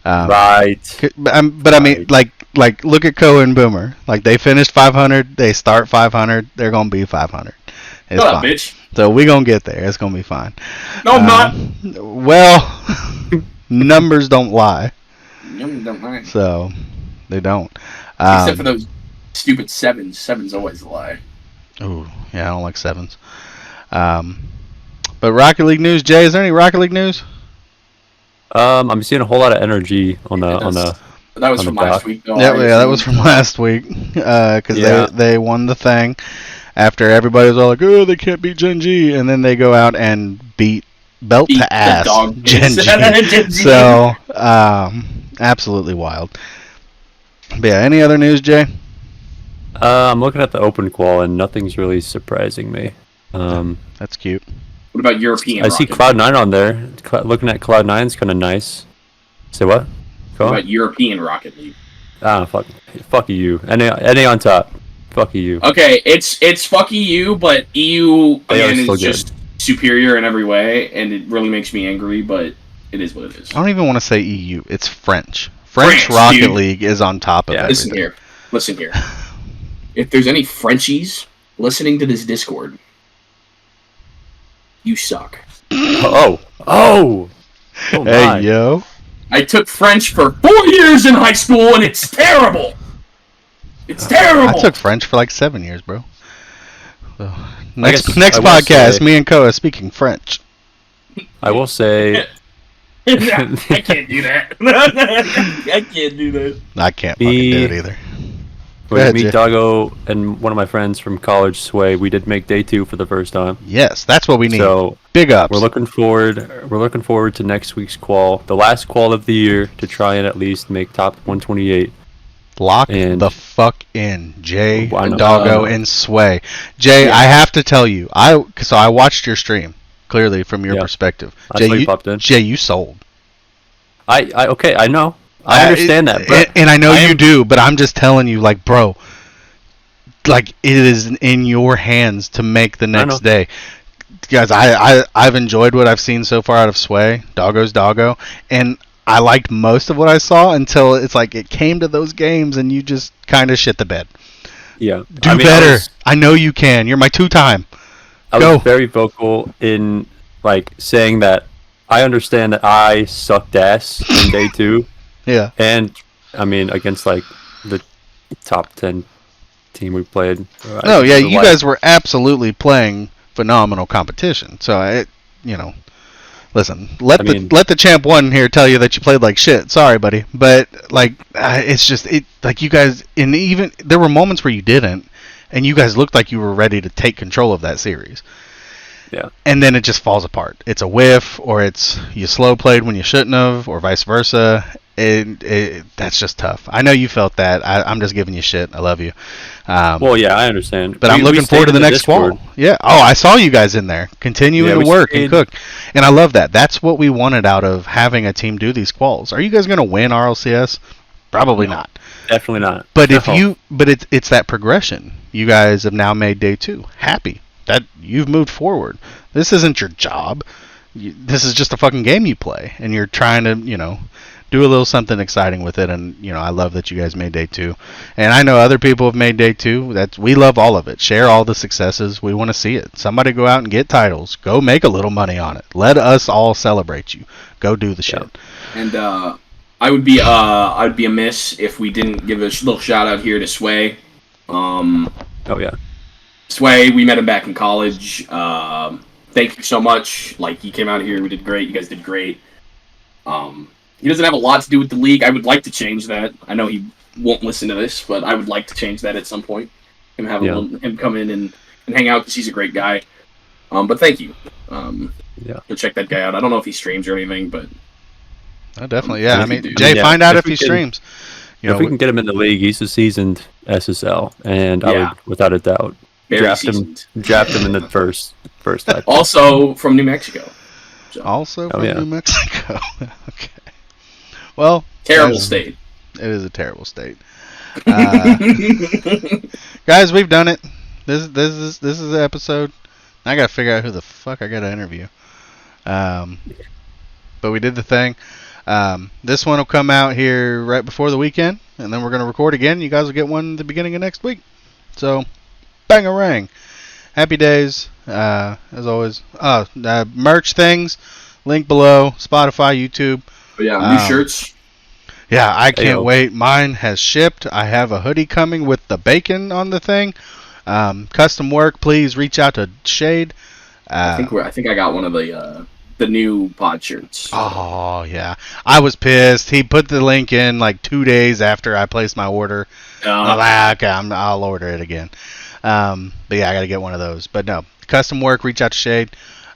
Right. But I mean, like look at Koa and Boomer. Like they finished 500, they start 500, they're gonna be 500. It's Shut up, fine. bitch. So we gonna get there. It's gonna be fine. No, I'm not. Well, numbers don't lie, Yum, don't mind. so they don't. Except for those stupid sevens. Sevens always lie. Ooh, yeah, I don't like 7s. But Rocket League news, Jay. Is there any Rocket League news? I'm seeing a whole lot of energy on the That was on from the last dock. week, though. Yeah, that was from last week. Because Yeah. they won the thing after everybody was all like, oh, they can't beat Gen G. And then they go out and beat belt Beat to the ass dog Gen piss. G. Gen G. So, absolutely wild. But yeah, any other news, Jay? I'm looking at the open qual and nothing's really surprising me. That's cute. What about European? I see Rocket? Cloud9 on there. Looking at Cloud9 is kind of nice. Say what? What Go on. about European Rocket League? Ah, fuck you. NA on top. Fuck you. Okay, it's fuck EU, but EU They are again still is just superior in every way, and it really makes me angry. But it is what it is. I don't even want to say EU. It's French. French France, Rocket dude. League is on top of Yeah, everything. Listen here. If there's any Frenchies listening to this Discord, you suck. Oh Hey, my. yo. I took French for 4 years in high school, and it's terrible. It's terrible. I took French for like 7 years, bro. So, guess next I will podcast, say- me and Koa speaking French. I will say, I can't do that. I can't do that. I can't fucking do it either. Go ahead, Me, Jay. Doggo, and one of my friends from college, Sway, we did make day 2 for the first time. Yes, that's what we need. So big ups. we're looking forward to next week's qual, the last qual of the year, to try and at least make top 128. Lock And- the fuck in, Jay, Why not? Doggo, and Sway. Jay, Yeah. I have to tell you, so I watched your stream clearly from your Yeah. perspective. I Jay, saw you popped in. Jay, you sold. Okay, I know. I understand that, but and I know I you am- do, but I'm just telling you, like, bro, like it is in your hands to make the know. next day. Guys, I've enjoyed what I've seen so far out of Sway, Doggo's Doggo, and I liked most of what I saw until it's like it came to those games and you just kind of shit the bed. yeah, Do better. I know you can. You're my 2-time. I Go. was very vocal in like saying that I understand that I sucked ass in day 2, Yeah. and I mean against like the top 10 team we played. No, yeah, the you guys were absolutely playing phenomenal competition. So listen, let the champ one here tell you that you played like shit. Sorry, buddy, but like it's just like you guys, and even there were moments where you didn't, and you guys looked like you were ready to take control of that series. Yeah. And then it just falls apart. It's a whiff, or it's you slow played when you shouldn't have, or vice versa. That's just tough. I know you felt that. I'm just giving you shit. I love you. Well, yeah, I understand. But I'm looking forward to the next Discord. qual. Yeah. Oh, I saw you guys in there continuing Yeah, to we work stayed- and cook, and I love that. That's what we wanted out of having a team do these quals. Are you guys going to win RLCS? Probably not. Definitely not. But if No. it's that progression. You guys have now made day 2. Happy that you've moved forward. This isn't your job. This is just a fucking game you play, and you're trying to, do a little something exciting with it. And I love that you guys made day 2, and I know other people have made day 2. We love all of it. Share all the successes. We want to see it. Somebody go out and get titles. Go make a little money on it. Let us all celebrate you. Go do the shit. And I would be amiss if we didn't give a little shout out here to Sway. Oh yeah. Sway, we met him back in college. Thank you so much. Like, he came out here, we did great. You guys did great. He doesn't have a lot to do with the league. I would like to change that. I know he won't listen to this, but I would like to change that at some point. Him come in and hang out because he's a great guy. But thank you. Go check that guy out. I don't know if he streams or anything, but Oh, definitely. Yeah. I mean, Yeah. Jay, find out If if he we can- streams. If we can get him in the league, he's a seasoned SSL, and I Yeah. would, without a doubt, very draft seasoned. him in the first type. Also from New Mexico. Also Oh, from yeah. New Mexico. Okay. Well, Terrible guys, state. It is a terrible state. Guys, we've done it. This is the episode. I gotta figure out who the fuck I gotta interview. But we did the thing. This one will come out here right before the weekend, and then we're gonna record again. You guys will get one at the beginning of next week. So, bang-a-rang. Happy days, as always. Merch things, link below. Spotify, YouTube. But yeah, new shirts. Yeah, I can't Ayo. wait. Mine has shipped. I have a hoodie coming with the bacon on the thing. Custom work. Please reach out to Shade. I think I got one of the new pod shirts. Oh yeah, I was pissed. He put the link in like 2 days after I placed my order. I'm like, okay, I'll order it again. But yeah, I gotta get one of those. But no, custom work. Reach out to Shade.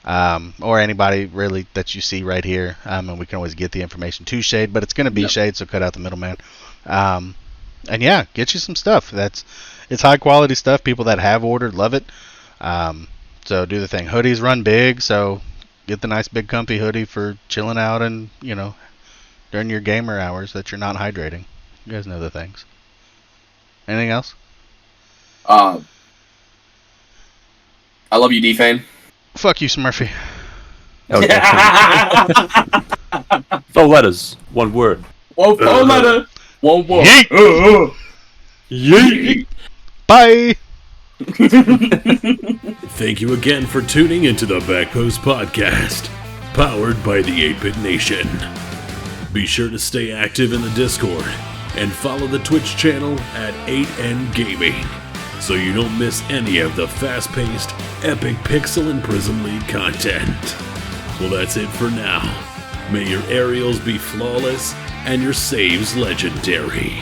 Or anybody really that you see right here, and we can always get the information to Shade, but it's going to be Shade, so cut out the middleman. And yeah, get you some stuff. It's high quality stuff. People that have ordered love it. So do the thing. Hoodies run big, so get the nice big comfy hoodie for chilling out and during your gamer hours that you're not hydrating. You guys know the things. Anything else? I love you, D-Fane. Fuck you, Smurfy. That was 4 letters, 1 word. One letter, one word. Yeet. Bye. Thank you again for tuning into the Backpost Podcast, powered by the 8-Bit Nation. Be sure to stay active in the Discord and follow the Twitch channel at 8N Gaming so you don't miss any of the fast-paced, epic Pixel and Prism League content. Well, that's it for now. May your aerials be flawless and your saves legendary.